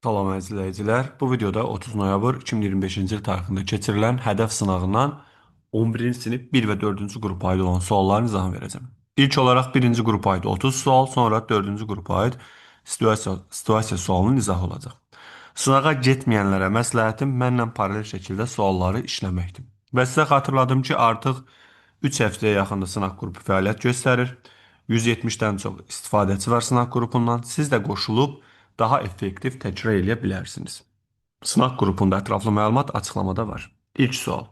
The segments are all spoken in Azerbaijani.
Salam izləyicilər. Bu videoda 30 noyabr 2025-ci il tarixində keçirilən hədəf sınağından 11-ci sinif 1 və 4-cü qrupa aid olan sualların izahını verəcəm. İlk olaraq 1-ci qrupa aid 30 sual, sonra 4-cü qrupa aid situasiya sualının izahı olacaq. Sınağa getməyənlərə məsləhətim mənlə paralel şəkildə sualları işləməkdir. Və sizə xatırladım ki, artıq 3 həftəyə yaxında sınaq qrupu fəaliyyət göstərir. 170-dən çox istifadəçi var sınaq qrupundan. Siz də qoşulub daha effektiv təkrar edə bilərsiniz. Sınaq qrupunda ətraflı məlumat açıqlamada var. İlk sual.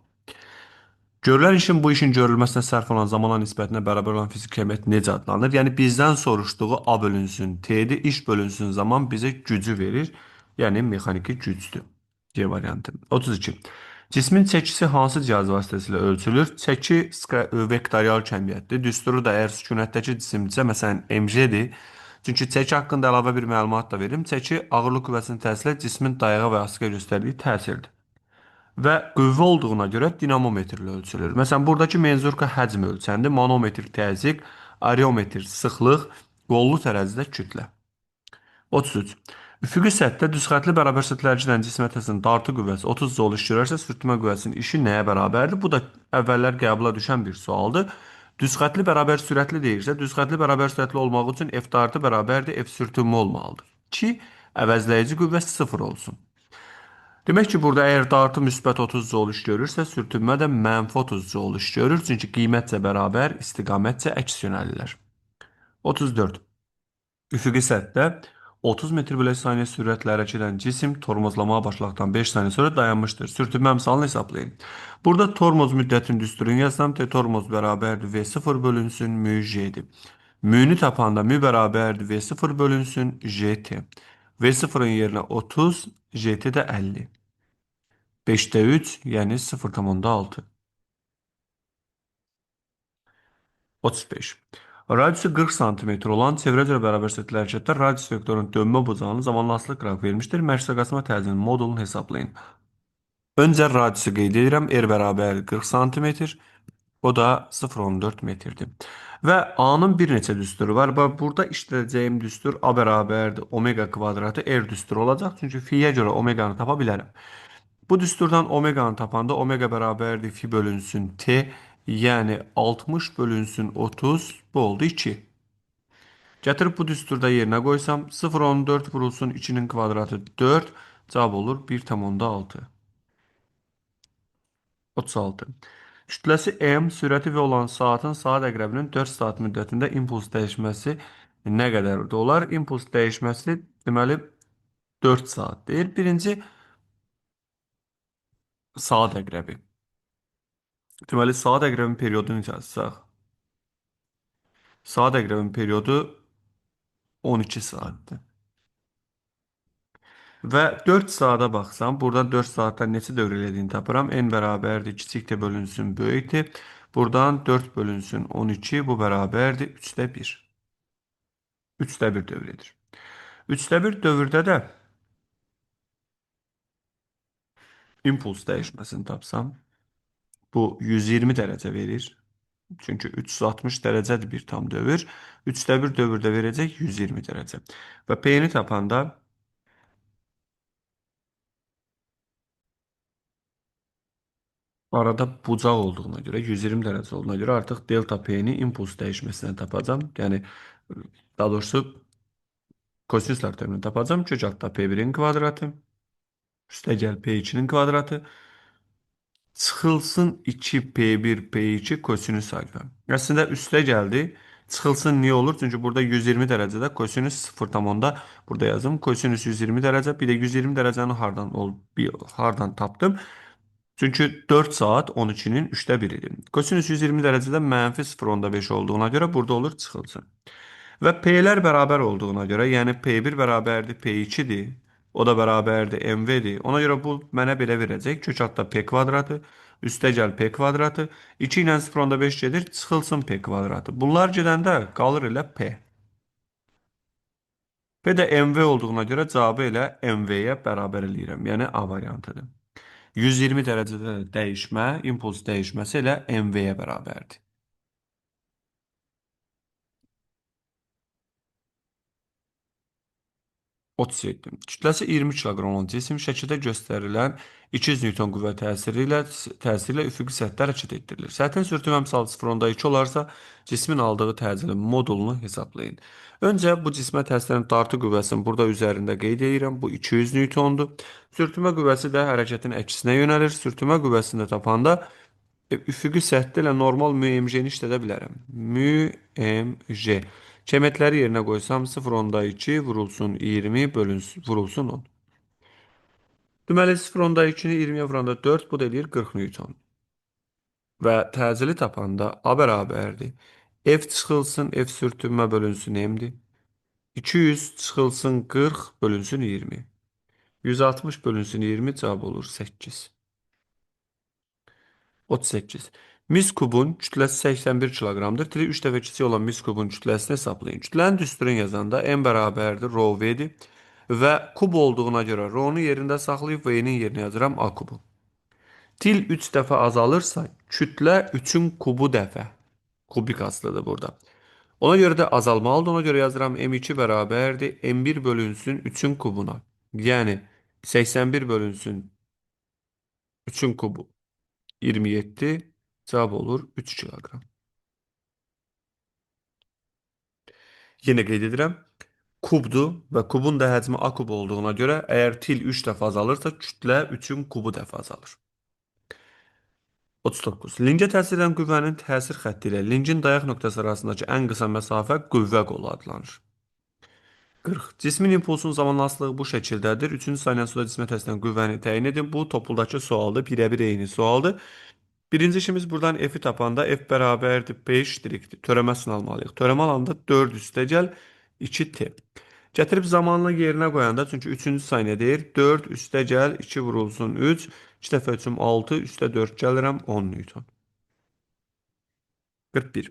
Görülən işin bu işin görülməsinə sərf olan zamana nisbətinə bərabər olan fiziki əməliyyat necə adlanır? Yəni bizdən soruşduğu A bölünsün T-dir, iş bölünsün zaman bizə gücü verir. Yəni mexaniki gücdür. C variantı. 32. Cismin çəkisi hansı cihaz vasitəsilə ölçülür? Çəki vektorial kəmiyyətdir. Düsturu da əgər sükunətdəki cisimdirsə, məsələn mg-dir. Çünki çəki haqqında əlavə bir məlumat da verim. Çəki ağırlıq qüvvəsinin təsirlə cismin dayağa və asığa göstərdiyi təsirdir. Və qüvvə olduğuna görə dinamometrlə ölçülür. Məsələn, buradakı menzurka həcm ölçəndi, manometr təzyiq, areometr sıxlıq, qollu tərəzidə kütlə. 33. Üfüqi səthdə düzxətli bərabər səthlərcədən cismə təzən dartı qüvvəsi 30 joule iş görərsə, sürtünmə qüvvəsinin işi nəyə bərabərdir? Bu da əvvəllər qəbula düşən bir sualdır. Düzxətli bərabər sürətli deyirsə, düzxətli bərabər sürətli olmaq üçün F dartı bərabərdir F sürtünmə olmalıdır. Ki, əvəzləyici qüvvə 0 olsun. Demək ki, burada əgər dartı müsbət 30 joule iş görürsə, sürtünmə də mənfi 30 joule iş görür. Çünki qiymətcə bərabər, istiqamətcə əks yönəlirlər. 34. Üfüqi səthdə 30 metr bölü saniyə sürətlə hərəkət edən cisim tormozlamağa başladıqdan 5 saniyə sonra dayanmışdır. Sürtünmə misalını hesablayın. Burada tormoz müddətini düsturun yazsam, T tormoz bərabərdir V0 bölünsün mü J'dir. Mü'nü tapanda mü bərabərdir V0 bölünsün JT. V0'ın yerinə 30, JT də 50. 5'te 3 yani 0,6. 35. Radiusu 40 santimetr olan çevrə üzrə bərabər səthli hərəkətdə radius vektorunun dönmə bucağının zamanlı asılı qraf verilmişdir. Məşq qasma təzinin modulunu hesablayın. Öncə radiusu qeyd edirəm. R bərabər 40 santimetr. O da 0,14 metrdir. Və A-nın bir neçə düsturu var. Burada işlədəcəyim düstur A bərabərdir. Omega kvadratı R düsturu olacaq. Çünki fiyə görə omeganı tapa bilərəm. Bu düsturdan omeganı tapanda omega bərabərdir fi bölünsün t, yəni 60 bölünsün 30, bu oldu 2. Gətirib bu düsturda yerinə qoysam 0,14 vurulsun 2'nin kvadratı 4, cavab olur 1,6. 36. Kütləsi m, sürəti v olan saatın saat əqrəbinin 4 saat müddətində impuls dəyişməsi nə qədərdir? Olar impuls dəyişməsi deməli 4 saatdir. Birinci saat əqrəbi. Deməli saat əqrəbinin periodunu yazsaq. Saat əqrəbinin periodu 12 saatdir. Və 4 saata baxsam, buradan 4 saatdan neçə dövr elədiyini tapıram. N bərabərdir, kiçik də bölünsün, böyükdir. Buradan 4 bölünsün 12, bu bərabərdir 3'də 1. 3'də 1 dövr edir. 3'də 1 dövrdə də impuls dəyişməsini tapsam, bu 120 dərəcə verir. Çünki 360 dərəcədir bir tam dövr. 3'də 1 dövrdə verəcək 120 dərəcə. Və P-ni tapanda arada bucaq olduğuna görə 120 dərəcə olduğuna görə artıq delta P-ni impuls dəyişməsindən tapacam. Yəni daha doğrusu kosinuslar termini tapacam. Kök altda P1'in kvadratı üstə gəl P2'nin kvadratı çıxılsın 2P1 P2 kosinüs alfa. Əslində üstə gəldi. Çıxılsın niyə olur? Çünki burada 120 dərəcədə kosinüs 0,10'da burada yazdım. Kosinüs 120 dərəcə. Bir də 120 dərəcəni hardan tapdım? Çünki 4 saat 12'nin 3'də 1'idir. Kosinüs 120 dərəcədə mənfi 0,5 olduğuna görə burada olur çıxılsın. Və P'lər bərabər olduğuna görə, yəni P1 bərabərdir P2'dir. O da bərabərdir MV'dir. Ona görə bu mənə belə verəcək. Kök altda P kvadratı, üstə gəl P kvadratı. 2 ilə 0,5 gedir, çıxılsın P kvadratı. Bunlar gedəndə qalır elə P. P də MV olduğuna görə cavabı elə MV-yə bərabər eləyirəm. Yəni A variantıdır. 120 dərəcədə dəyişmə, impuls dəyişməsi elə MV-yə bərabərdir. 37. Kütləsi 20 kiloqram olan cisim şəkildə göstərilən 200 Newton qüvvə təsiri ilə üfüqi səthdə hərəkət etdirilir. Səthin sürtünmə misalı 0.2 olarsa, cismin aldığı təcilin modulunu hesablayın. Öncə bu cismə təslən dartı qüvvəsini burada üzərində qeyd edirəm. Bu 200 Newtondur. Sürtünmə qüvvəsi də hərəkətin əksinə yönəlir. Sürtünmə qüvvəsini də tapanda üfüqi səthdə ilə normal müəmc-ni işlədə bilərəm. Müəmc. Çemetləri yerinə qoysam 0.2 vurulsun 20 bölünsün, vurulsun 10. Deməli 0.2-ni 20-yə vuranda 4, bu da eləyir 40 Newton. Və təcili tapanda A bərabərdir. F çıxılsın F sürtünmə bölünsün M-dir. 200 çıxılsın 40 bölünsün 20. 160 bölünsün 20 cavab olur 8. 38. Mis kubun kütləsi 81 kiloqramdır. Tiri 3 dəfə kiçik olan mis kubun kütləsini hesablayın. Kütlənin düsturunu yazanda n bərabərdir rho v-dir və kub olduğuna görə rho-nu yerində saxlayıb v-nin yerinə yazıram a kubu. Til 3 dəfə azalırsa kütlə 3-ün kubu dəfə. Kubik aslıdır burada. Ona görə də azalmalıdır. Ona görə yazıram m2 bərabərdir m1 bölünsün 3-ün kubuna. Yəni 81 bölünsün 3-ün kubu 27 cevap olur 3 kilogram. Yine qeyd edirəm. Kubdur və kubun da həcmi A kub olduğuna görə əgər til 3 dəfə azalırsa kütlə 3-ün kubu dəfə azalır. 39. Lingə təsir edən qüvvənin təsir xətti ilə lingin dayaq nöqtəsi arasındakı ən qısa məsafə qüvvə qolu adlanır. 40. Cismin impulsunun zamanlılığı bu şəkildədir. 3-cü saniyə suda cismə təsir edən qüvvəni təyin edin. Bu topuldakı sualdır. Birəbir eyni sualdır. Birinci işimiz buradan F'i tapanda F bərabərdir 5 dirikdir. Törəməsini almalıyıq. Törəmə alanda 4 üstə gəl 2t. Gətirib zamanla yerinə qoyanda, çünki 3-cü saniyə deyir, 4 üstə gəl 2 vurulsun 3. 2 dəfə 3-üm 6, üstə 4 gəlirəm 10 Newton. 41.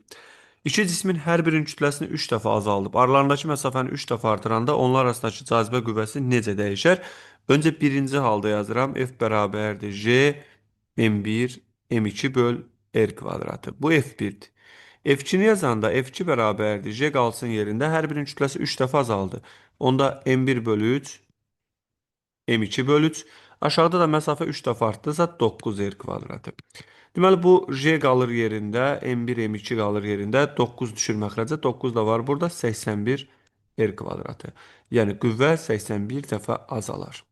İki cismin hər birinin kütləsini 3 dəfə azaldıb, aralarındakı məsafəni 3 dəfə artıranda onlar arasındakı cazibə qüvvəsi necə dəyişər? Öncə birinci halda yazıram. F bərabərdir J M1 M2 böl R kvadratı. Bu F1'dir. F2'ni yazanda F2 bərabərdir. J qalsın yerində. Hər birinin kütləsi 3 dəfə azaldı. Onda M1 bölü 3 M2 bölü 3. Aşağıda da məsafə 3 dəfə artdısa 9R kvadratı. Deməli bu J qalır yerində, M1, M2 qalır yerində, 9 düşür məxrəcə, 9 da var burada 81 R kvadratı. Yəni qüvvə 81 dəfə azalar.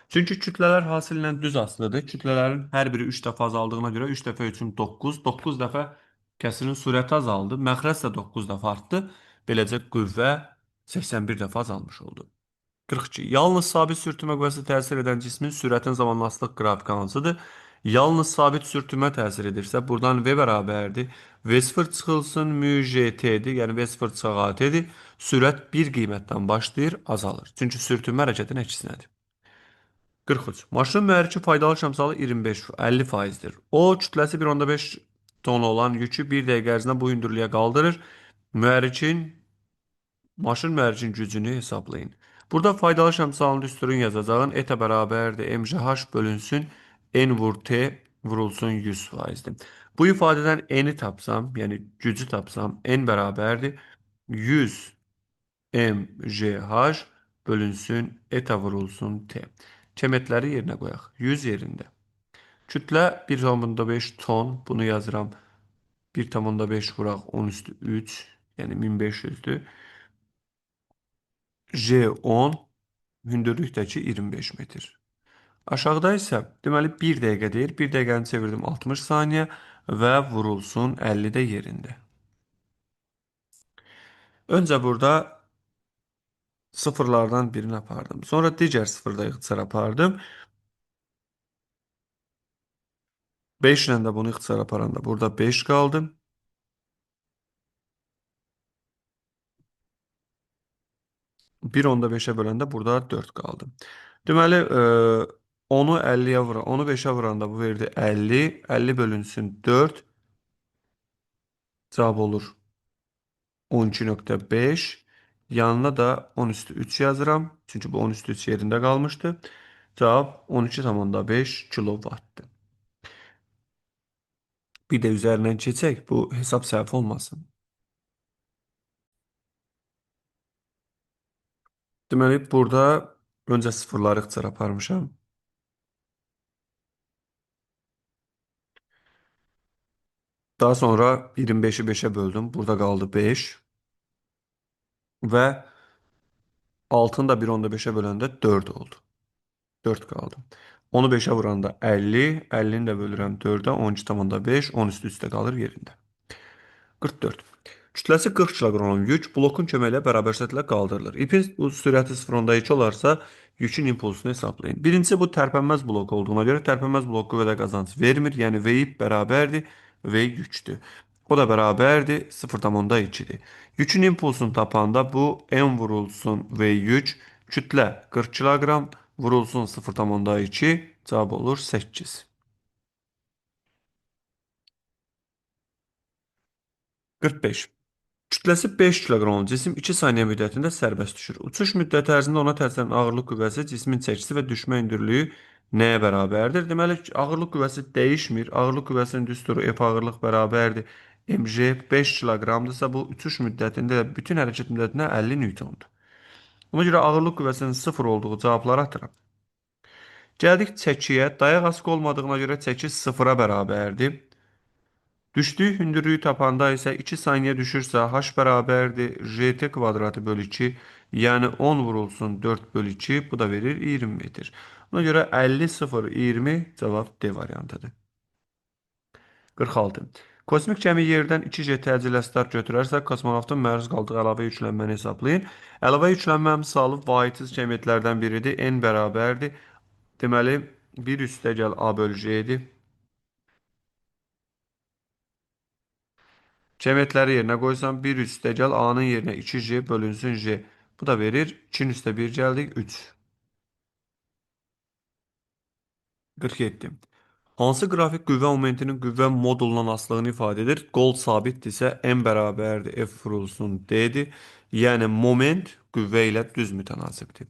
Çünki kütlələr hasillə düz asılıdır. Kütlələrin hər biri 3 dəfə azaldığına görə 3 dəfə üçün 9, 9 dəfə kəsirin sürəti azaldı. Məxrəc də 9 dəfə artdı. Beləcə qüvvə 81 dəfə azalmış oldu. 42. Yalnız sabit sürtünmə qüvvəsi təsir edən cismin sürətin zamanlastıq qrafiki hansıdır? Yalnız sabit sürtünmə təsir edirsə, buradan V bərabərdir. V0 çıxılsın mü gt-dir, yəni V0 çıxaq at-dir. Sürət bir qiymətdən başlayır, azalır. Çünki sürtünmə hərəkətin əksinədir. 43. Maşının mühərriki faydalı şəmsalı 25-50%dir. O, kütləsi 1.5 ton olan yükü 1 dəqiqə ərzində bu hündürlüyə qaldırır. Maşın mühərrikin gücünü hesablayın. Burada faydalı şəmsalın düsturunu yazacağın eta bərabərdir. MCH bölünsün N vur T vurulsun 100%'dir. Bu ifadədən N'i tapsam, yəni gücü tapsam N bərabərdir 100 MCH bölünsün eta vurulsun T. Kemetləri yerinə qoyaq. 100 yerində. Kütlə 1,5 ton. Bunu yazıram. 1,5 vuraq 10 üstü 3. Yəni 1500'dür. J10 hündürlükdəki 25 metr. Aşağıda isə deməli 1 dəqiqə deyir. 1 dəqiqəni çevirdim 60 saniyə və vurulsun 50 də yerində. Öncə burada sıfırlardan birini apardım. Sonra digər sıfırda ixtisar apardım. 5 ilə də bunu ixtisar aparanda burada 5 qaldı. 1.5'ə böləndə burada 4 qaldı. Deməli, 10'u 50'yə vuran, 10'u 5'ə vuranda bu verdi 50. 50 bölünsün 4. Cavab olur 12.5. Yanına da 10 üstü 3 yazıram. Çünki bu 10 üstü 3 yerində qalmışdı. Cavab 12,5 kilowattdır. Bir də üzərindən keçək. Bu hesab səhv olmasın. Deməli, burada öncə sıfırları ixtisar aparmışam. Daha sonra 25'i 5'e böldüm. Burada qaldı 5 və 6'ını da 1 onda 5'e böləndə 4 oldu. 4 qaldı. Onu 5'e vuranda 50, 50'ni də bölürəm 4'ə, 12,5, 10 üstü üstə qalır yerində. 44. Kütləsi 40 kiloqram olan yük blokun köməyi ilə bərabər səthlə qaldırılır. İpin sürəti 0,2 olarsa yükün impulsunu hesablayın. Birincisi bu tərpənməz blok olduğuna görə tərpənməz blok qüvvədə qazanc vermir. Yəni V ip bərabərdir, V yükdür. O da bərabərdir 0,2-dir. Yükün impulsunu tapanda bu M vurulsun V yük, kütlə 40 kiloqram vurulsun 0,2 cavab olur 8. 45. Kütləsi 5 kiloqram olan cisim 2 saniyə müddətində sərbəst düşür. Uçuş müddəti ərzində ona təsir edən ağırlıq qüvvəsi, cismin çəkisi və düşmə hündürlüyü nəyə bərabərdir? Deməli, ağırlıq qüvvəsi dəyişmir. Ağırlıq qüvvəsinin düsturu F ağırlıq bərabərdir. mg 5 kiloqramdırsa bu uçuş müddətində də bütün hərəkət müddətinə 50 newtondur. Ona görə ağırlıq qüvvəsinin 0 olduğu cavabları atıram. Gəldik çəkiyə. Dayaq asqı olmadığına görə çəki 0-a bərabərdir. Düşdüyü hündürlüyü tapanda isə 2 saniyə düşürsə h bərabərdir gt kvadratı bölü 2. Yəni 10 vurulsun 4 bölü 2. Bu da verir 20 metr. Buna görə 50, 0, 20 cavab D variantıdır. 46. Kosmik gəmi yerdən 2G təcillə start götürərsə, kosmonavtın məruz qaldığı əlavə yüklənməni hesablayın. Əlavə yüklənmə misalı vahidsiz kəmiyyətlərdən biridir. N bərabərdir. Deməli, 1 üstəgəl A bölü J-dir. Cəmiyyətləri yerinə qoysam 1 üstəgəl A-nın yerinə 2J bölünsün J. Bu da verir 2-nin üstə 1 gəldik 3. 47. Hansı qrafik qüvvə momentinin qüvvə modulundan asılılığını ifadə edir? Qol sabitdirsə M bərabərdir F vurulsun D-dir. Yəni moment qüvvə ilə düz mütənasibdir.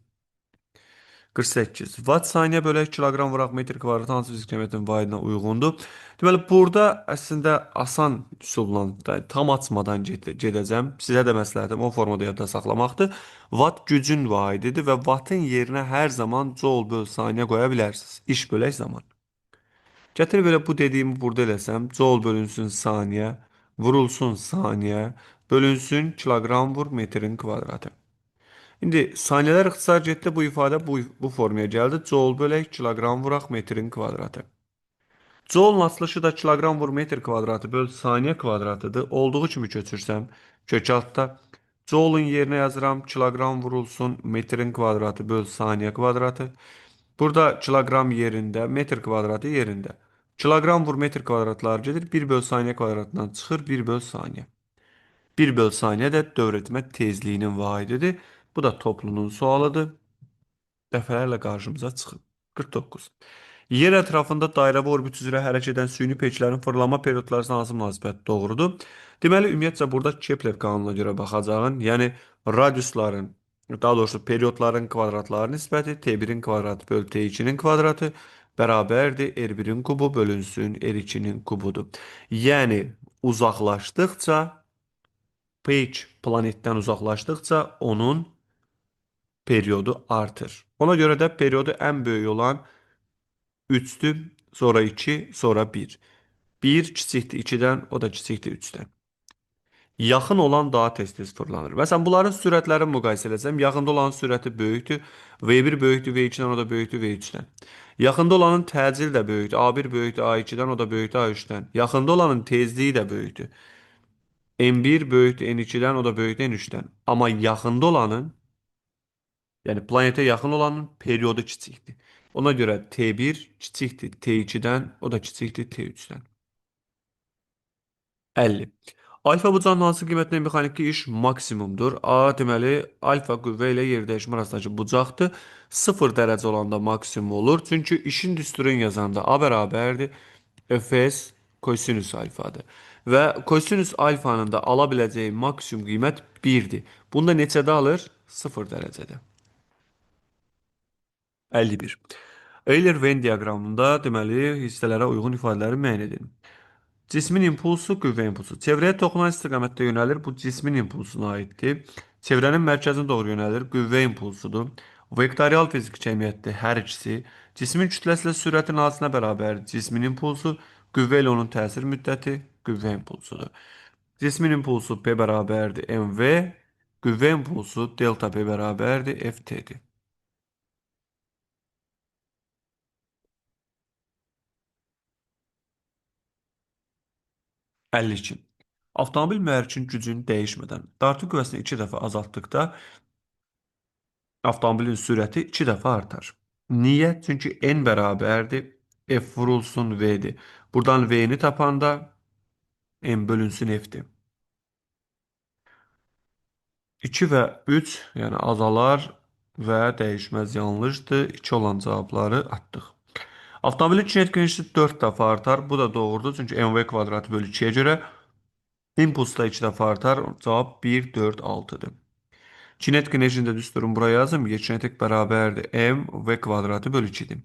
48. Watt saniyə bölək kiloqram vuraq metr kvadrat hansı fizik cəmiyyətin vahidinə uyğundur? Deməli, burada əslində asan üsulla tam açmadan gedəcəm. Sizə də məsləhətim o formada yadda saxlamaqdır. Watt gücün vahididir və wattın yerinə hər zaman joule böl saniyə qoya bilərsiniz. İş bölək zaman. Gətir belə bu dediyimi burada eləsəm, joule bölünsün saniyə, vurulsun saniyə, bölünsün kiloqram vur metrin kvadratı. İndi saniyələr ixtisar getdi, bu ifadə bu formaya gəldi. Joule bölək kiloqram vuraq metrin kvadratı. Joule açılışı da kiloqram vur metr kvadratı böl saniyə kvadratıdır. Olduğu kimi köçürsəm kök altda. Joule'un yerinə yazıram kiloqram vurulsun metrin kvadratı böl saniyə kvadratı. Burada kiloqram yerində, metr kvadratı yerində. Kiloqram vur metr kvadratlar gedir. 1 böl saniyə kvadratından çıxır 1 böl saniyə. 1 böl saniyə də dövr etmə tezliyinin vahididir. Bu da toplunun sualıdır. Dəfələrlə qarşımıza çıxıb. 49. Yer ətrafında dairəvi orbit üzrə hərəkət edən süni peçlərin fırlanma periodları arasında hansı münasibət doğrudur? Deməli, ümumiyyətcə burada Kepler qanununa görə baxacağın, yəni radiusların, daha doğrusu periodların kvadratları nisbəti T1-in kvadratı böl T2-nin kvadratı bərabərdir R1-in kubu bölünsün R2-nin kubudur. Yəni uzaqlaşdıqca pH planetdən uzaqlaşdıqca onun periodu artır. Ona görə də periodu ən böyük olan 3'tür, sonra 2, sonra 1. 1 kiçikdir 2-dən, o da kiçikdir 3-dən. Yaxın olan daha tez-tez fırlanır. Məsələn, bunların sürətlərini müqayisə etsəm, yaxında olanın sürəti böyükdür, V1 böyükdür V2-dən, o da böyükdür V3-dən. Yaxında olanın təcili də böyükdür, A1 böyükdür A2-dən, o da böyükdür A3-dən. Yaxında olanın tezliyi də böyükdür. N1 böyükdür N2-dən, o da böyükdür N3-dən. Amma yaxında olanın, yəni planetə yaxın olanın periodu kiçikdir. Ona görə T1 kiçikdir T2-dən, o da kiçikdir T3-dən. 50. Alfa bucağının hansı qiymətində mexaniki iş maksimumdur? A deməli, alfa qüvvə ilə yerdəyişmə arasındakı bucaqdır. 0 dərəcə olanda maksimum olur. Çünki işin düsturunu yazanda A bərabərdir. Fs kosinüs alfadır. Və kosinüs alfanın da ala biləcəyi maksimum qiymət 1-dir. Bunda neçədə alır? 0 dərəcədə. 51. Euler-Venn diaqramında deməli hissələrə uyğun ifadələri müəyyən edin. Cismin impulsu, qüvvə impulsu. Çevrəyə toxunan istiqamətdə yönəlir. Bu cismin impulsuna aiddir. Çevrənin mərkəzinə doğru yönəlir. Qüvvə impulsudur. Vektorial fizik cəmiyyətdir hər ikisi. Cismin kütləsi ilə sürətin hansına bərabərdir? Cismin impulsu qüvvə ilə onun təsir müddəti qüvvə impulsudur. Cismin impulsu P bərabərdir mv. Qüvvə impulsu delta P bərabərdir ft-dir. 52. Avtomobil mühərrikin gücünü dəyişmədən dartı qüvvəsini 2 dəfə azaltdıqda avtomobilin sürəti 2 dəfə artar. Niyə? Çünki n bərabərdir F vurulsun V-dir. Buradan V-ni tapanda n bölünsün F-dir. 2 və 3 yəni azalar və dəyişməz yanlışdır. 2 olan cavabları atdıq. Avtomobilin kinetik enerjisi 4 dəfə artar. Bu da doğrudur. Çünki mv kvadratı bölü 2-yə görə impuls da 2 dəfə artar. Cavab 1, 4, 6-dır. Kinetik enerjini də düz durun buraya yazım. Kinetik bərabərdir mv kvadratı bölü 2-dir.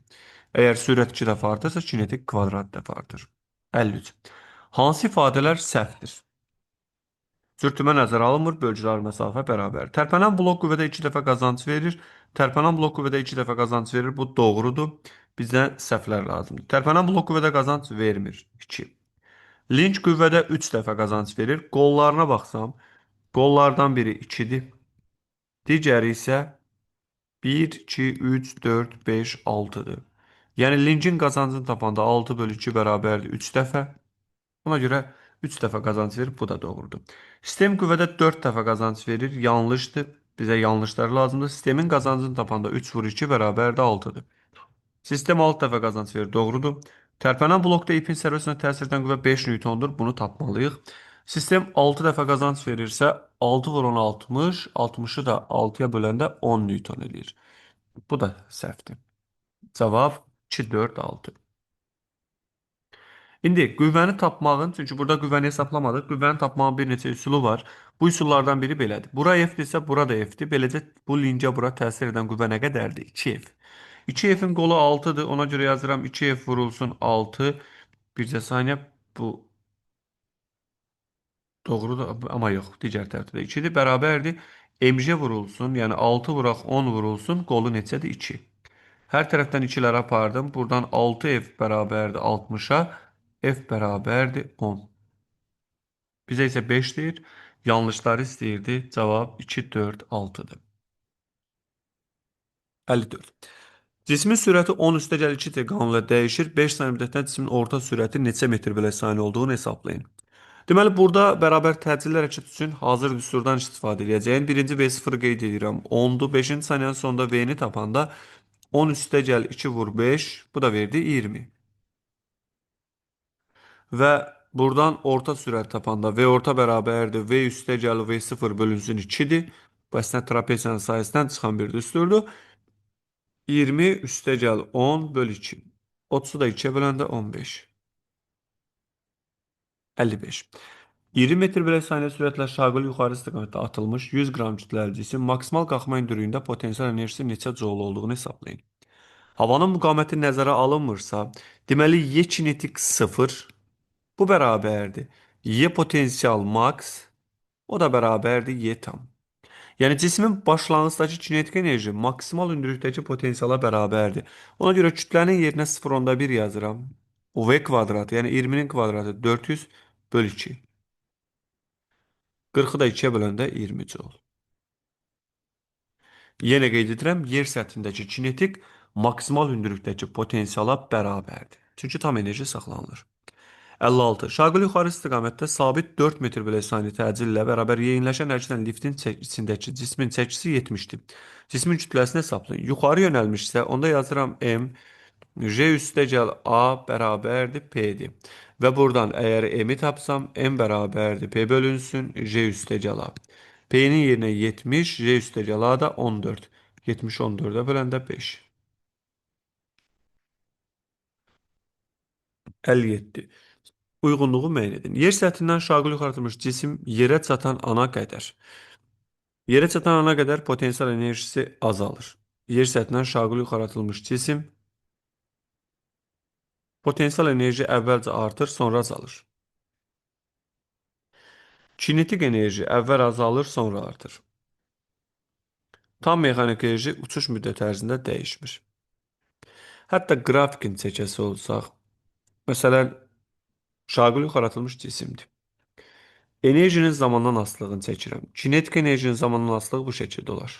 Əgər sürət 2 dəfə artırsa, kinetik kvadrat dəfə artır. 53. Hansı ifadələr səhvdir? Sürtünmə nəzərə alınmır, bölgülər məsafə bərabər. Tərpənən blok qüvvədə 2 dəfə qazanc verir. Tərpənən blok qüvvədə 2 dəfə qazanc verir. Bu doğrudur. Bizə səhvlər lazımdır. Tərpənən blok qüvvədə qazanc vermir. 2. Linç qüvvədə 3 dəfə qazanc verir. Qollarına baxsam, qollardan biri 2-dir. Digəri isə 1, 2, 3, 4, 5, 6-dır. Yəni lincin qazancını tapanda 6 bölü 2 bərabərdir 3 dəfə. Buna görə 3 dəfə qazanc verir. Bu da doğrudur. Sistem qüvvədə 4 dəfə qazanc verir. Yanlışdır. Bizə yanlışlar lazımdır. Sistemin qazancını tapanda 3 vur 2 bərabərdir 6-dır. Sistem 6 dəfə qazanc verir. Doğrudur. Tərpənən blokda ipin sərvəsinə təsir edən qüvvə 5 Newtondur. Bunu tapmalıyıq. Sistem 6 dəfə qazanc verirsə 6 vur 10 60, 60-ı da 6-ya böləndə 10 Newton edir. Bu da səhvdir. Cavab 2, 4, 6. İndi qüvvəni tapmağın, çünki burada qüvvəni hesablamadıq, qüvvəni tapmağın bir neçə üsulu var. Bu üsullardan biri belədir. Bura F-dirsə, bura da F-dir. Beləcə bu lincə bura təsir edən qüvvə nə qədərdir? 2F. 2F'in qolu 6-dır. Ona görə yazıram 2F vurulsun 6. Bircə saniyə bu doğrudur, amma yox, digər tərəfdə 2-dir. Bərabərdir. MJ vurulsun, yəni 6 vuraq 10 vurulsun, qolu neçədir? 2. Hər tərəfdən 2-ləri apardım. Buradan 6F bərabərdir 60-a. F bərabərdir 10. Bizə isə 5 deyir. Yanlışları istəyirdi. Cavab 2, 4, 6-dır. 54. Cismin sürəti 10 üstəgəl 2 t qanunla dəyişir. 5 saniyə müddətdə cismin orta sürəti neçə metr bölü saniyə olduğunu hesablayın. Deməli, burada bərabər təcil hərəkət üçün hazır düsturdan istifadə edəcəyim. Birinci V0 qeyd edirəm. 10-dur. 5-ci saniyənin sonunda V-ni tapanda 10 üstəgəl 2 vur 5. Bu da verdi 20. Və buradan orta sürət tapanda V orta bərabərdir. V üstəgəl V0 bölünsün 2-dir. Bu əslində trapesiyanın sayəsindən çıxan bir düsturdur. 20 üstəgəl 10 bölü 2. 30-u da 2-yə böləndə 15. 55. 20 metr bölü saniyə sürətlə şaquli yuxarı istiqamətdə atılmış 100 qram kütləli cisim maksimal qalxma hündürlüyündə potensial enerjisi neçə joule olduğunu hesablayın. Havanın müqaməti nəzərə alınmırsa, deməli Y kinetik 0, bu bərabərdir. Y potensial max, o da bərabərdir Y tam. Yəni cismin başlanğıcdakı kinetik enerji maksimal hündürlükdəki potensiala bərabərdir. Ona görə kütlənin yerinə 0,1 yazıram. O V kvadratı, yəni 20-nin kvadratı 400 bölü 2. 40-ı da 2-yə böləndə 20 joule. Yenə qeyd edirəm, yer səthindəki kinetik maksimal hündürlükdəki potensiala bərabərdir. Çünki tam enerji saxlanılır. 56. Şaquli yuxarı istiqamətdə sabit 4 metr bölü saniyə təcillə bərabər yeyinləşən hərəkətlə liftin içindəki cismin çəkisi 70-dir. Cismin kütləsini hesablayın. Yuxarı yönəlmişsə, onda yazıram M, J üstəgəl A bərabərdir P-dir. Və buradan əgər M-i tapsam, M bərabərdir P bölünsün J üstəgəl A. P-nin yerinə 70, J üstəgəl A da 14. 70 14-ə böləndə 5. 57. Uyğunluğu müəyyən edin. Yer səthindən şaquli yuxarıtılmış cisim yerə çatan ana qədər. Yerə çatan ana qədər potensial enerjisi azalır. Yer səthindən şaquli yuxarıtılmış cisim potensial enerji əvvəlcə artır, sonra azalır. Kinetik enerji əvvəl azalır, sonra artır. Tam mexanik enerji uçuş müddəti ərzində dəyişmir. Hətta qrafikini çəkəsi olsaq, məsələn, şaquli yaratılmış cisimdir. Enerjinin zamandan asılılığını çəkirəm. Kinetik enerjinin zamandan asılılığı bu şəkildə olar.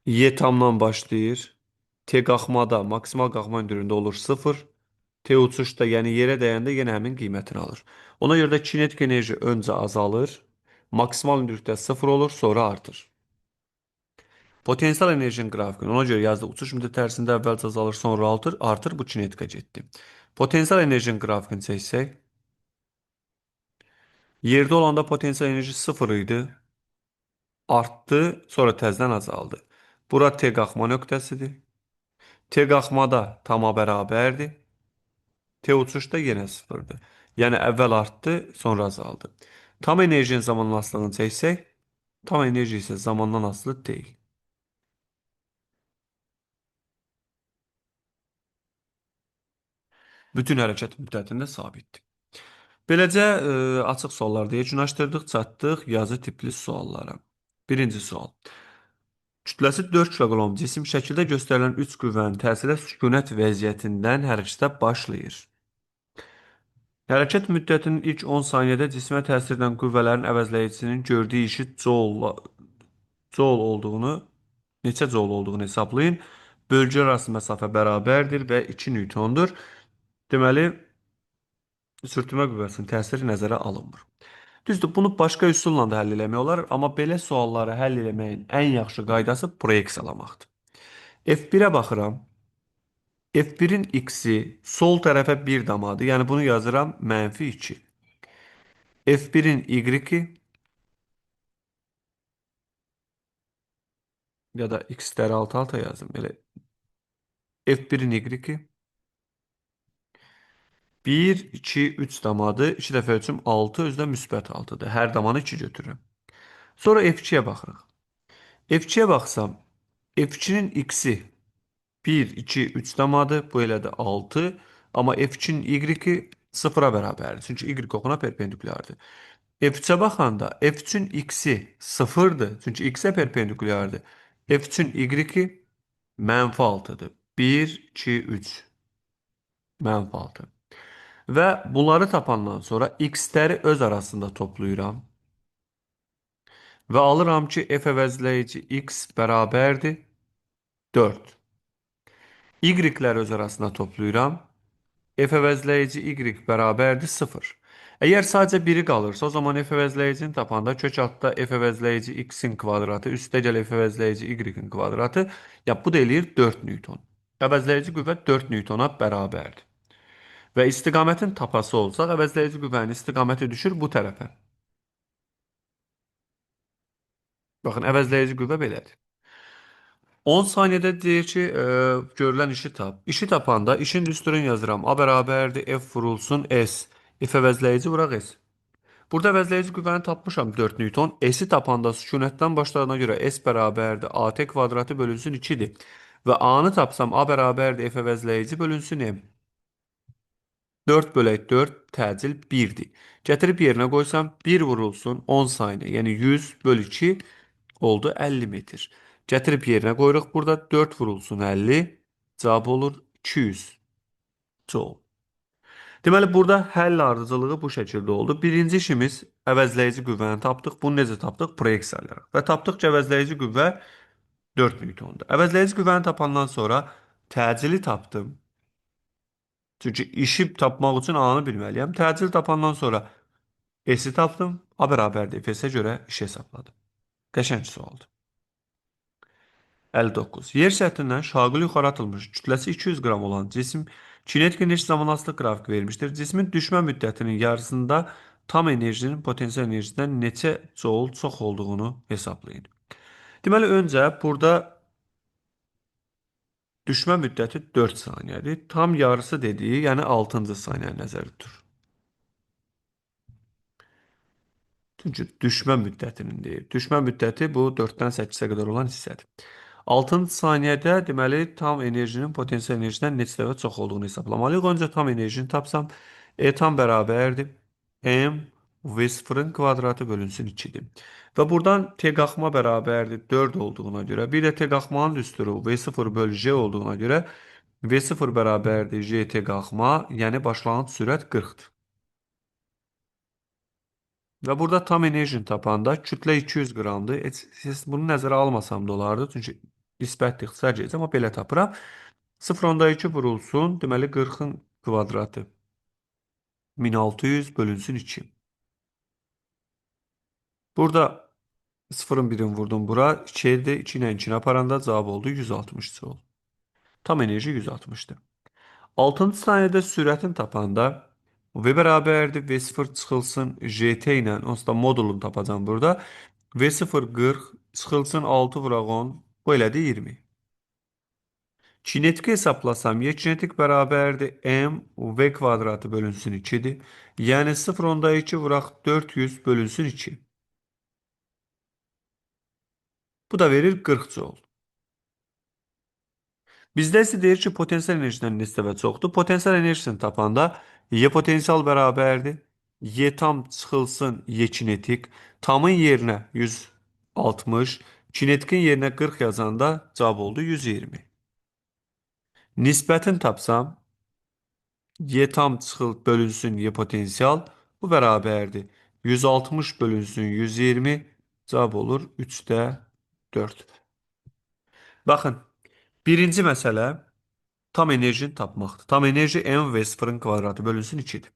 Y tamdan başlayır. T qalxmada maksimal qalxma hündürlüyündə olur 0. T uçuşda, yəni yerə dəyəndə yenə həmin qiymətini alır. Ona görə də kinetik enerji öncə azalır, maksimal hündürlükdə 0 olur, sonra artır. Potensial enerjinin qrafikini ona görə yazdı. Uçuş müddəti ərzində əvvəlcə azalır, sonra artır. Bu kinetikə getdi. Potensial enerjinin qrafikini çəksək, yerdə olanda potensial enerji 0 idi, artdı, sonra təzədən azaldı. Bura T qalxma nöqtəsidir. T qalxmada tama bərabərdir. T uçuşda yenə sıfırdır. Yəni əvvəl artdı, sonra azaldı. Tam enerjinin zamandan asılılığını çəksək, tam enerji isə zamandan asılı deyil. Bütün hərəkət müddətində sabitdir. Beləcə açıq suallarda yekunlaşdırdıq, çatdıq yazı tipli suallara. Birinci sual. Kütləsi 4 kiloqram cisim şəkildə göstərilən 3 qüvvənin təsirlə sükunət vəziyyətindən hərəkətə başlayır. Hərəkət müddətinin ilk 10 saniyədə cismə təsir edən qüvvələrin əvəzləyicisinin gördüyü işi neçə joule olduğunu hesablayın. Bölgə arası məsafə bərabərdir və 2 newtondur. Deməli, sürtünmə qüvvəsinin təsiri nəzərə alınmır. Düzdür, bunu başqa üsulla da həll eləmək olar, amma belə sualları həll eləməyin ən yaxşı qaydası proyeksiyalamaqdır. F1-ə baxıram. F1-in x-i sol tərəfə 1 damadır. Yəni bunu yazıram -2. F1-in y-i ya da x-ləri alt-alta yazdım. Belə F1-in y-i 1, 2, 3 damadır. 2 dəfə ölçüm 6, özü də müsbət 6-dır. Hər damanı 2 götürürəm. Sonra F2-yə baxırıq. F2-yə baxsam, F2-nin x-i 1, 2, 3 damadır. Bu elə də 6. Amma F2-nin y-i 0-a bərabərdir. Çünki y oxuna perpendikulyardır. F3-ə baxanda F3-ün x-i 0-dır. Çünki x-ə perpendikulyardır. F3-ün y-i -6-dır. 1, 2, 3. -6. Və bunları tapandan sonra x-ləri öz arasında toplayıram. Və alıram ki, f əvəzləyici x bərabərdir 4. Y-ləri öz arasında toplayıram. F əvəzləyici y bərabərdir 0. Əgər sadəcə biri qalırsa, o zaman f əvəzləyicini tapanda kök altda f əvəzləyici x-in kvadratı, üstə gəl f əvəzləyici y-in kvadratı, ya bu da eləyir 4 newton. Əvəzləyici qüvvə 4 newtona bərabərdir. Və istiqamətin tapası olsaq, əvəzləyici qüvvənin istiqaməti düşür bu tərəfə. Baxın, əvəzləyici qüvvə belədir. 10 saniyədə deyir ki, görülən işi tap. İşi tapanda işin düsturunu yazıram. A bərabərdir F vurulsun S. F əvəzləyici vuraq S. Burada əvəzləyici qüvvəni tapmışam 4 newton. S-i tapanda sükunətdən başladığına görə S bərabərdir AT kvadratı bölünsün 2-dir. Və A-nı tapsam A bərabərdir F əvəzləyici bölünsün M. 4 bölək 4 təcil 1-dir. Gətirib yerinə qoysam 1 vurulsun 10 saniyə. Yəni 100 bölü 2 oldu 50 metr. Gətirib yerinə qoyuruq. Burada 4 vurulsun 50. Cavab olur 200 joule. Deməli, burada həll ardıcılığı bu şəkildə oldu. Birinci işimiz əvəzləyici qüvvəni tapdıq. Bunu necə tapdıq? Proyeksiyalayaraq. Və tapdıq ki, əvəzləyici qüvvə 4 newtondur. Əvəzləyici qüvvəni tapandan sonra təcili tapdım. Çünki işi tapmaq üçün A-nı bilməliyəm. Təcil tapandan sonra S-i tapdım. A bərabərdir F-ə görə iş hesabladım. Qəşəng sualdır. 59. Yer səthindən şaquli yuxarı atılmış, kütləsi 200 qram olan cisim kinetik enerji zamanlastıq qrafiki vermişdir. Cismin düşmə müddətinin yarısında tam enerjinin potensial enerjisindən neçə joule çox olduğunu hesablayın. Deməli, öncə burada düşmə müddəti 4 saniyədir. Tam yarısı dediyi, yəni 6-cı saniyə nəzərdə tutur. Çünki düşmə müddətinin deyir. Düşmə müddəti bu 4-dən 8-ə qədər olan hissədir. 6-cı saniyədə deməli tam enerjinin potensial enerjisindən neçə dəfə çox olduğunu hesablamalıyıq. Öncə tam enerjini tapsam, E tam bərabərdir M V0'ın kvadratı bölünsün 2'dir. Və buradan t qalxma bərabərdir 4 olduğuna görə, bir də t qalxmanın üstürü V0 bölü j olduğuna görə V0 bərabərdir j t qalxma, yəni başlanğıc sürət 40-dır. Və burada tam enerjini tapanda kütlə 200 qramdır. Siz bunu nəzərə almasam da olardı, çünki nisbət ixtisar amma belə tapıram. 0,2 vurulsun, deməli 40-ın kvadratı 1600 bölünsün 2. Burada 0'ın birini vurdum bura. İçeride içine içine aparanda cevap oldu 160 joule. Tam enerji 160'tı. 6-cı saniyədə sürətin tapanda V bərabərdir V0 çıxılsın JT ilə onsuz da modulunu tapacağım burada. V0 40 çıxılsın 6 vuraq 10. Bu elədir 20. Kinetik hesablasam ya kinetik bərabərdir M V kvadratı bölünsün 2'dir. Yəni 0,2 vuraq 400 bölünsün 2. Bu da verir 40 joule. Bizdə isə deyir ki, potensial enerjiden nisbə çoxdur. Potensial enerjisini tapanda Y potensial bərabərdir. Y tam çıxılsın Y kinetik. Tamın yerinə 160, kinetikin yerinə 40 yazanda cavab oldu 120. Nisbətini tapsam Y tam çıxıl bölünsün Y potensial bu bərabərdir. 160 bölünsün 120 cavab olur 3'də 4. Baxın, birinci məsələ tam enerjini tapmaqdır. Tam enerji m v 0'ın kvadratı bölünsün 2'dir.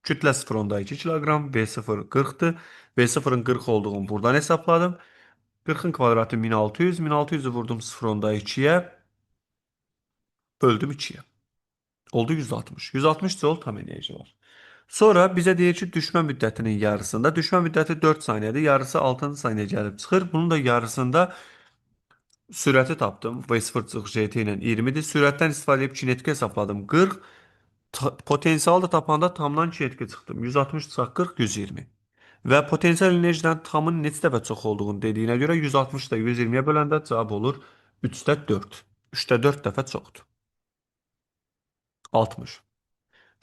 Kütlə 0,2 kilogram, V0 40'tır. V0'ın 40 olduğunu buradan hesapladım. 40'ın kvadratı 1600. 1600'ü vurdum 0,2'ye. Böldüm 2'ye. Oldu 160. 160 joule tam enerji var. Sonra bize deyir ki, düşmə müddətinin yarısında. Düşmə müddəti 4 saniyədir. Yarısı 6-cı saniyəyə gəlib çıxır. Bunun da yarısında sürəti tapdım. V0 çıxış gt ilə 20'dir. Sürətdən istifadə edib kinetik hesapladım. 40. Potensial da tapanda tamdan kinetikə çıxdım. 160 çıxaq 40, 120. Və potensial enerjiden tamın neçə dəfə çox olduğunu dediyinə görə 160 da 120'yə böləndə cavab olur 3'də 4. 3'də 4 dəfə çoxdur. 60.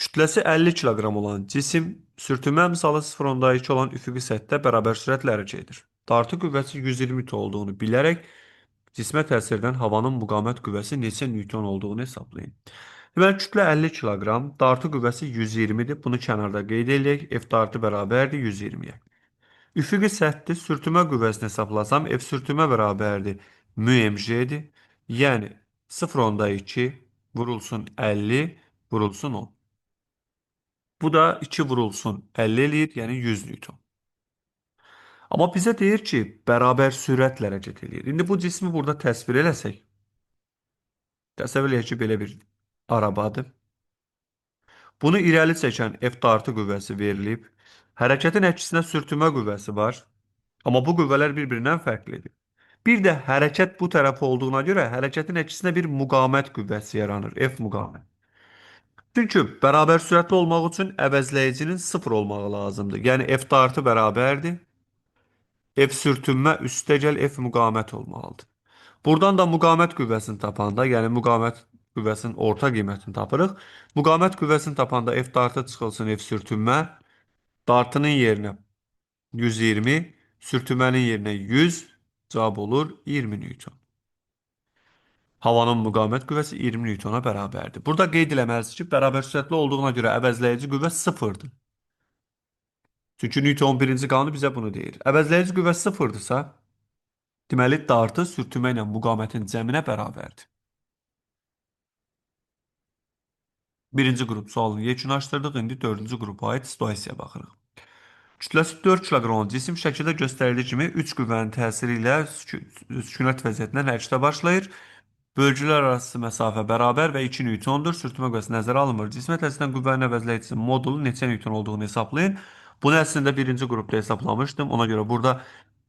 Kütləsi 50 kiloqram olan cisim sürtünmə əmsalı 0,2 olan üfüqi səthdə bərabər sürətlə hərəkət edir. Dartı qüvvəsi 120 Newton olduğunu bilərək cismə təsir edən havanın müqavimət qüvvəsi neçə Newton olduğunu hesablayın. Deməli, kütlə 50 kiloqram, dartı qüvvəsi 120'dir. Bunu kənarda qeyd edək. F dartı bərabərdir 120'yə. Üfüqi səthi sürtünmə qüvvəsini hesablasam, F sürtünmə bərabərdir μmj'dir. Yəni 0,2 vurulsun 50 vurulsun 10. Bu da 2 vurulsun 50 eləyir, yəni 100 Newton. Amma bizə deyir ki, bərabər sürətlə hərəkət eləyir. İndi bu cismi burada təsvir eləsək, təsəvvür eləyək ki, belə bir arabadır. Bunu irəli çəkən F dartı qüvvəsi verilib. Hərəkətin əksinə sürtünmə qüvvəsi var. Amma bu qüvvələr bir-birindən fərqlidir. Bir də hərəkət bu tərəf olduğuna görə hərəkətin əksinə bir müqavimət qüvvəsi yaranır. F müqavimət. Çünki bərabər sürətli olmaq üçün əvəzləyicinin 0 olmağı lazımdır. Yəni F dartı bərabərdir. F sürtünmə üstəgəl F müqavimət olmalıdır. Buradan da müqavimət qüvvəsini tapanda, yəni müqavimət qüvvəsinin orta qiymətini tapırıq. Müqavimət qüvvəsini tapanda F dartı çıxılsın F sürtünmə. Dartının yerinə 120, sürtünmənin yerinə 100 cavab olur 20 Newton. Havanın müqavimət qüvvəsi 20 Newtona bərabərdir. Burada qeyd eləməlisiniz ki, bərabər sürətli olduğuna görə əvəzləyici qüvvə 0'dır. Çünki Newton birinci qanunu bizə bunu deyir. Əvəzləyici qüvvə 0'dırsa, deməli dartı sürtünmə ilə müqavimətin cəminə bərabərdir. Birinci qrup sualını yekunlaşdırdıq. İndi dördüncü qrupa aid situasiyaya baxırıq. Kütləsi 4 kiloqram olan cisim şəkildə göstərildiyi kimi 3 qüvvənin təsiri ilə sükunət vəziyyətindən hərəkətə başlayır. Bölgülər arası məsafə bərabər və 2 Newtondur. Sürtünmə qüvvəsi nəzərə alınmır. Cismə təsir edən qüvvənin əvəzləyicisinin modulu neçə Newton olduğunu hesablayın. Bunu əslində birinci qrupda hesaplamışdım. Ona görə burada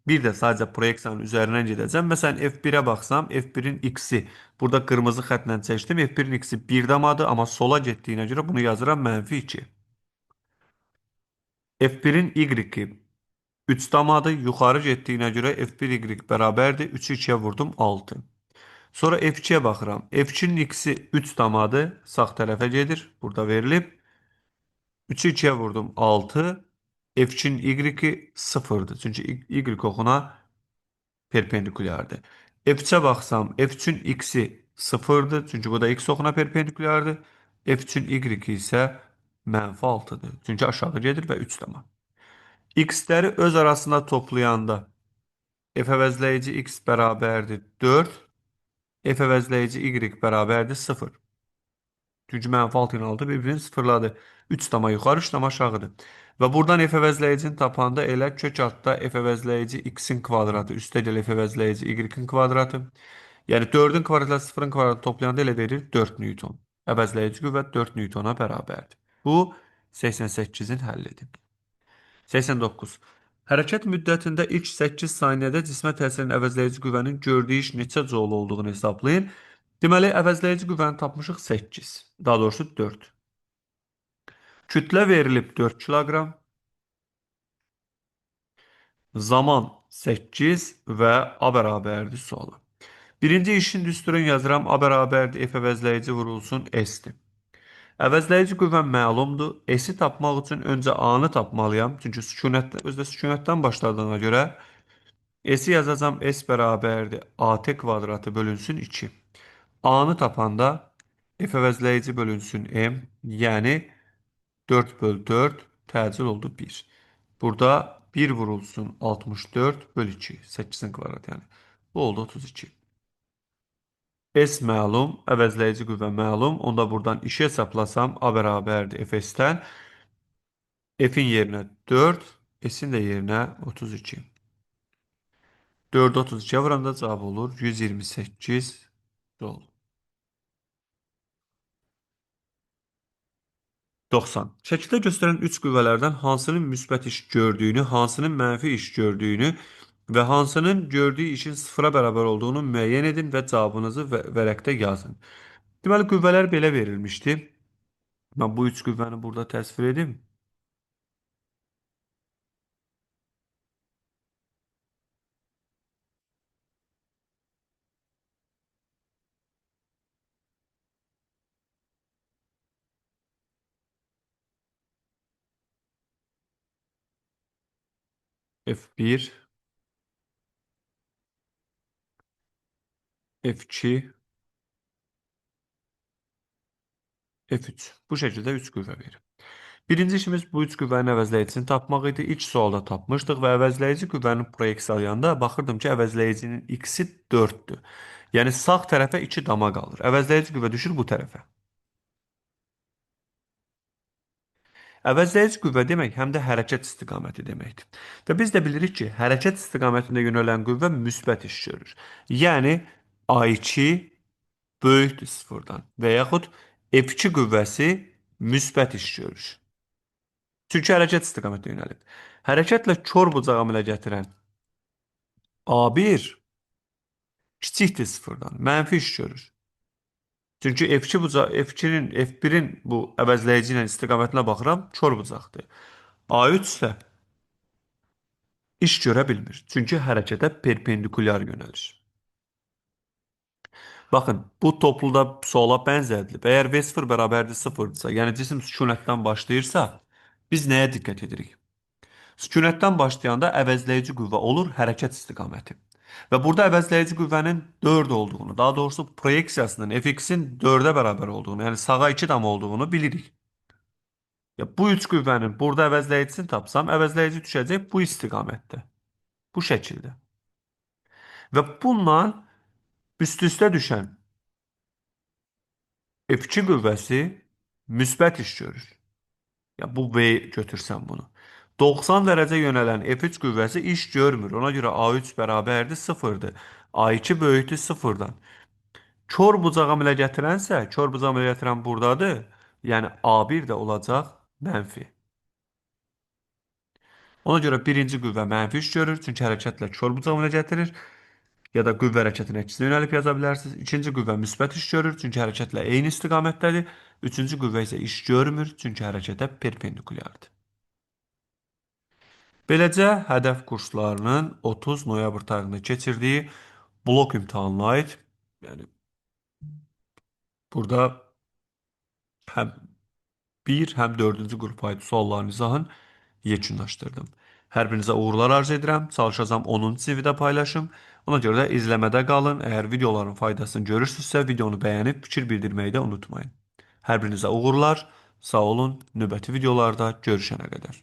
bir də sadəcə proyeksiyanın üzərindən gedəcəm. Məsələn, F1'ə baxsam, F1'in x-i burada qırmızı xətlə çəkdim. F1'in x-i 1'dəmadır, amma sola getdiyinə görə bunu yazıram -2. F1'in y-i 3'dəmadır. Yuxarı getdiyinə görə F1 y bərabərdir. 3'ü 2'yə vurdum 6. Sonra F2'ye baxıram. F2'nin x'i 3 damadır. Sağ tərəfə gedir. Burada verilib. 3'ü 2'ye vurdum 6. F3'ün Y sıfırdır. Çünki Y oxuna perpendikulyardır. F3'ə baxsam, F3'ün X'i sıfırdır. Çünki bu da X oxuna perpendikulyardır. F3'ün Y isə -6-dır. Çünki aşağı gedir və 3 tamam. X'ləri öz arasında toplayanda F əvəzləyici X bərabərdir 4, F əvəzləyici Y bərabərdir 0. Çünki -6 ilə 6 bir-birini sıfırladı. 3 dama yuxarı, 3 dama aşağıdır. Və buradan f əvəzləyicini tapanda elə kök altda f əvəzləyici x-in kvadratı üstə gəl f əvəzləyici y-in kvadratı. Yəni 4-ün kvadratı ilə 0-ın kvadratı toplayanda elə verir 4 newton. Əvəzləyici qüvvət 4 newtona bərabərdir. Bu 88-in həllidir. 89. Hərəkət müddətində ilk 8 saniyədə cismə təsir edən əvəzləyici qüvvənin gördüyü iş neçə joule olduğunu hesablayın. Deməli, əvəzləyici qüvvəni tapmışıq 8. Daha doğrusu 4. Kütlə verilib 4 kiloqram. Zaman 8 və A bərabərdir sualı. Birinci işin düsturunu yazıram. A bərabərdir F əvəzləyici vurulsun S-dir. Əvəzləyici qüvvəm məlumdur. S-i tapmaq üçün öncə A-nı tapmalıyam. Çünki özdə sükunətdən başladığına görə S-i yazacam. S bərabərdir AT kvadratı bölünsün 2. A-nı tapanda F əvəzləyici bölünsün M. Yəni 4 bölü 4 təcil oldu 1. Burada 1 vurulsun 64 bölü 2. 8'in kvadratı yani. Bu oldu 32. S məlum, əvəzləyici qüvvə məlum. Onda buradan işi hesablasam A bərabərdir Fs-dən. F'in yerinə 4, S'in də yerinə 32. 4'ü 32'ye vuranda cavab olur 128 joule. 90. Şəkildə göstərən 3 qüvvələrdən hansının müsbət iş gördüyünü, hansının mənfi iş gördüyünü və hansının gördüyü işin sıfıra bərabər olduğunu müəyyən edin və cavabınızı vərəqdə yazın. Deməli, qüvvələr belə verilmişdi. Mən bu 3 qüvvəni burada təsvir edim. F1, F2, F3. Bu şəkildə 3 qüvvə verir. Birinci işimiz bu 3 qüvvənin əvəzləyicisini tapmaq idi. İlk sualda tapmışdıq və əvəzləyici qüvvənin proyeksiyasında baxırdım ki, əvəzləyicinin x-i 4-dür. Yəni sağ tərəfə 2 dama qalır. Əvəzləyici qüvvə düşür bu tərəfə. Əvəzləyici qüvvə demək həm də hərəkət istiqaməti deməkdir. Və biz də bilirik ki, hərəkət istiqamətində yönələn qüvvə müsbət iş görür. Yəni A2 böyükdür sıfırdan və yaxud F2 qüvvəsi müsbət iş görür. Çünki hərəkət istiqamətində yönəlib. Hərəkətlə kor bucağı əmələ gətirən A1 kiçikdir sıfırdan, mənfi iş görür. Çünki F2-nin, F1-in bu əvəzləyici ilə istiqamətinə baxıram, kor bucaqdır. A3 isə iş görə bilmir. Çünki hərəkətə perpendikulyar yönəlir. Baxın, bu topluda suala bənzədilib. Əgər V0 bərabərdir 0-dırsa, yəni cisim sükunətdən başlayırsa, biz nəyə diqqət edirik? Sükunətdən başlayanda əvəzləyici qüvvə olur hərəkət istiqaməti. Və burada əvəzləyici qüvvənin 4 olduğunu, daha doğrusu proyeksiyasının fx-in 4-ə bərabər olduğunu, yəni sağa 2 dam olduğunu bilirik. Ya bu üç qüvvənin burada əvəzləyicisini tapsam, əvəzləyici düşəcək bu istiqamətdə. Bu şəkildə. Və bununla üst-üstə düşən F2 qüvvəsi müsbət iş görür. Ya bu V götürsəm bunu. 90 dərəcə yönələn F3 qüvvəsi iş görmür. Ona görə A3 bərabərdir 0-dır. A2 böyükdür 0-dan. Kör bucağı əmələ gətirənsə, kör bucağı əmələ gətirən buradadır. Yəni A1 də olacaq mənfi. Ona görə birinci qüvvə mənfi iş görür. Çünki hərəkətlə kör bucağı əmələ gətirir. Ya da qüvvə hərəkətin əksinə yönəlib yaza bilərsiniz. İkinci qüvvə müsbət iş görür. Çünki hərəkətlə eyni istiqamətdədir. Üçüncü qüvvə isə iş görmür. Çünki hərəkətə perpendikulyardır. Beləcə, hədəf kurslarının 30 noyabr tarixində keçirdiyi blok imtahanına aid, yəni burada həm 1, həm 4-cü qrup aid sualların izahını yekunlaşdırdım. Hər birinizə uğurlar arzu edirəm. Çalışacağam 10-cu CV-də paylaşım. Ona görə də izləmədə qalın. Əgər videoların faydasını görürsünüzsə, videonu bəyənib fikir bildirməyi də unutmayın. Hər birinizə uğurlar. Sağ olun. Növbəti videolarda görüşənə qədər.